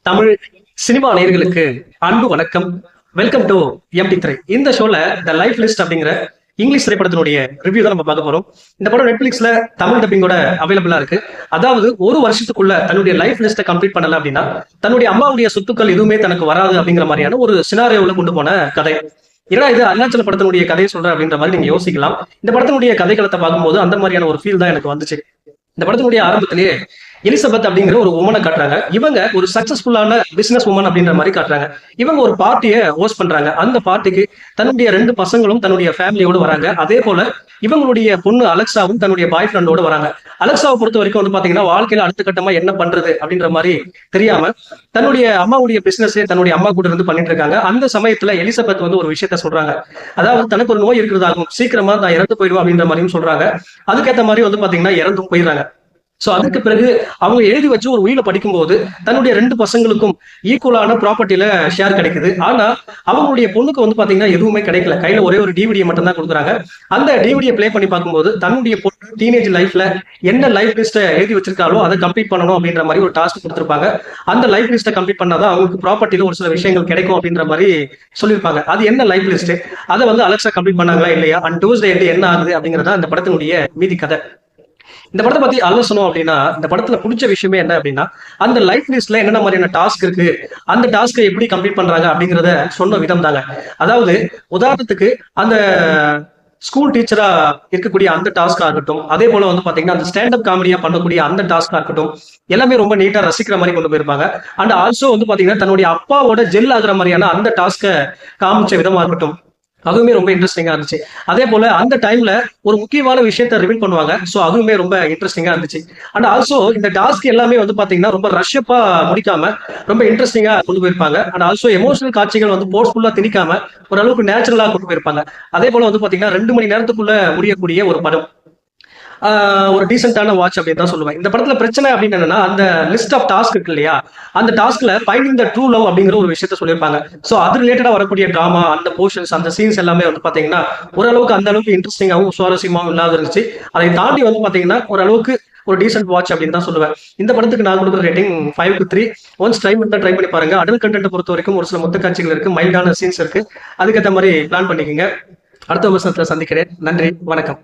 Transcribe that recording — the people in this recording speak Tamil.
தமிழ் சினிமா நேயர்களுக்கு அன்பு வணக்கம். வெல்கம் டு எம்டி3. இந்த ஷோல த லைஃப் லிஸ்ட் அப்படிங்கிற இங்கிலீஷ் திரைப்படத்தினுடைய ரிவ்யூ தான் நம்ம பார்க்க போறோம். இந்த படம் நெட்ஃபிளிக்ஸ்ல தமிழ் டப்பிங்கோட அவைலபிளா இருக்கு. அதாவது ஒரு வருஷத்துக்குள்ள தன்னுடைய லைஃப் லிஸ்ட்டை கம்ப்ளீட் பண்ணல அப்படின்னா தன்னுடைய அம்மாவுடைய சொத்துக்கள் எதுவுமே தனக்கு வராது அப்படிங்கிற மாதிரியான ஒரு சினாரியோல கொண்டு போன கதை. ஏன்னா இது அருணாச்சல படத்தினுடைய கதையை சொல்றேன் அப்படின்ற மாதிரி நீங்க யோசிக்கலாம். இந்த படத்தினுடைய கதைக்களத்தை பார்க்கும்போது அந்த மாதிரியான ஒரு ஃபீல் தான் எனக்கு வந்துச்சு. இந்த படத்தினுடைய ஆரம்பத்திலேயே எலிசபெத் அப்படிங்கிற ஒரு உமனை காட்டுறாங்க. இவங்க ஒரு சக்சஸ்ஃபுல்லான பிசினஸ் உமன் அப்படின்ற மாதிரி காட்டுறாங்க. இவங்க ஒரு பார்ட்டியை ஹோஸ்ட் பண்றாங்க. அந்த பார்ட்டிக்கு தன்னுடைய 2 பசங்களும் தன்னுடைய ஃபேமிலியோடு வராங்க. அதே போல இவங்களுடைய பொண்ணு அலெக்சாவும் தன்னுடைய பாய் ஃப்ரெண்டோட வராங்க. அலெக்சாவை பொறுத்த வரைக்கும் வந்து பாத்தீங்கன்னா வாழ்க்கையில அடுத்த கட்டமா என்ன பண்றது அப்படின்ற மாதிரி தெரியாம தன்னுடைய அம்மாவுடைய பிசினஸ் தன்னுடைய அம்மா கூட இருந்து பண்ணிட்டு இருக்காங்க. அந்த சமயத்துல எலிசபெத் வந்து ஒரு விஷயத்த சொல்றாங்க. அதாவது தனக்கு ஒரு நோய் இருக்கிறதாகும், சீக்கிரமா நான் இறந்து போயிடுவேன் அப்படின்ற மாதிரியும் சொல்றாங்க. அதுக்கேற்ற மாதிரி வந்து பாத்தீங்கன்னா இறந்தும் போயிடுறாங்க. சோ அதுக்கு பிறகு அவங்க எழுதி வச்சு ஒரு உயிரை படிக்கும்போது தன்னுடைய 2 பசங்களுக்கும் ஈக்குவலான ப்ராப்பர்ட்டியில ஷேர் கிடைக்குது. ஆனா அவங்களுடைய பொண்ணுக்கு வந்து பாத்தீங்கன்னா எதுவுமே கிடைக்கல. கையில ஒரே ஒரு டிவிடியை மட்டும் தான் கொடுக்குறாங்க. அந்த டிவிடியை பிளே பண்ணி பார்க்கும்போது தன்னுடைய பொண்ணு டீனேஜ் லைஃப்ல என்ன லைஃப் லிஸ்ட்டை எழுதி வச்சிருக்காலோ அதை கம்ப்ளீட் பண்ணணும் அப்படின்ற மாதிரி ஒரு டாஸ்க் கொடுத்துருப்பாங்க. அந்த லைஃப் லிஸ்ட்டை கம்ப்ளீட் பண்ணாதான் அவங்களுக்கு ப்ராப்பர்ட்டியில ஒரு சில விஷயங்கள் கிடைக்கும் அப்படின்ற மாதிரி சொல்லியிருப்பாங்க. அது என்ன லைஃப் லிஸ்ட், அதை வந்து அலெக்சா கம்ப்ளீட் பண்ணாங்களா இல்லையா, அண்ட் டூஸ்டே என்ன ஆகுது அப்படிங்கிறதா இந்த படத்தினுடைய மீதி கதை. இந்த படத்தை பத்தி ஆலோசனம் அப்படின்னா இந்த படத்துல பிடிச்ச விஷயமே என்ன அப்படின்னா அந்த லைஃப் லிஸ்ட்ல என்னென்ன மாதிரியான டாஸ்க் இருக்கு, அந்த டாஸ்க்கை எப்படி கம்ப்ளீட் பண்றாங்க அப்படிங்கிறத சொன்ன விதம் தாங்க. அதாவது உதாரணத்துக்கு அந்த ஸ்கூல் டீச்சரா இருக்கக்கூடிய அந்த டாஸ்கா இருக்கட்டும், அதே போல வந்து பாத்தீங்கன்னா அந்த ஸ்டாண்டப் காமெடியா பண்ணக்கூடிய அந்த டாஸ்கா இருக்கட்டும், எல்லாமே ரொம்ப நீட்டா ரசிக்கிற மாதிரி கொண்டு போயிருப்பாங்க. அண்ட் ஆல்சோ வந்து பாத்தீங்கன்னா தன்னுடைய அப்பாவோட ஜெல் ஆகுற மாதிரியான அந்த டாஸ்கை காமிச்ச விதமா இருக்கட்டும், அதுவுமே ரொம்ப இன்ட்ரெஸ்டிங்கா இருந்துச்சு. அதே போல அந்த டைம்ல ஒரு முக்கியமான விஷயத்த ரிவீல் பண்ணுவாங்க. சோ அதுவுமே ரொம்ப இன்ட்ரெஸ்டிங்கா இருந்துச்சு. அண்ட் ஆல்சோ இந்த டாஸ்க் எல்லாமே வந்து பாத்தீங்கன்னா ரொம்ப ரஷ்யப்பா முடிக்காம ரொம்ப இன்ட்ரெஸ்டிங்கா கொண்டு போயிருப்பாங்க. அண்ட் ஆல்சோ எமோஷனல் காட்சிகள் வந்து போர்ஸ்ஃபுல்லா திணிக்காம ஓரளவுக்கு நேச்சுரலா கொண்டு போயிருப்பாங்க. அதே போல வந்து பாத்தீங்கன்னா 2 மணி நேரத்துக்குள்ள முடியக்கூடிய ஒரு படம். ஒரு டீசென்டான வாட்ச் அப்படின்னு தான் சொல்லுவேன். இந்த படத்துல பிரச்சனை அப்படின்னு என்னன்னா அந்த லிஸ்ட் ஆஃப் டாஸ்க் இருக்கு இல்லையா, அந்த டாஸ்க்ல ஃபைண்டிங் த ட்ரூ லவ் அப்படிங்கிற ஒரு விஷயத்த சொல்லியிருப்பாங்க. சோ அது ரிலேட்டடா வரக்கூடிய டிராமா, அந்த போர்ஷன்ஸ், அந்த சீன்ஸ் எல்லாமே வந்து பாத்தீங்கன்னா ஓரளவுக்கு அந்த அளவுக்கு இன்ட்ரெஸ்டிங்காகவும் சுவாரஸ்யமாகவும் இல்லாத இருந்துச்சு. அதை தாண்டி வந்து பாத்தீங்கன்னா ஓரளவுக்கு ஒரு டீசென்ட் வாட்ச் அப்படின்னு தான் சொல்லுவேன். இந்த படத்துக்கு நான் கொடுக்குற ரேட்டிங் 5-3. ஒன்ஸ் ட்ரை பண்ணி பாருங்க. அடல் கண்டென்ட் பொறுத்த வரைக்கும் ஒரு சில மொத்த காட்சிகள் இருக்கு, மைல்டான சீன்ஸ் இருக்கு. அதுக்கேற்ற மாதிரி பிளான் பண்ணிக்கோங்க. அடுத்த வருஷத்துல சந்திக்கிறேன். நன்றி, வணக்கம்.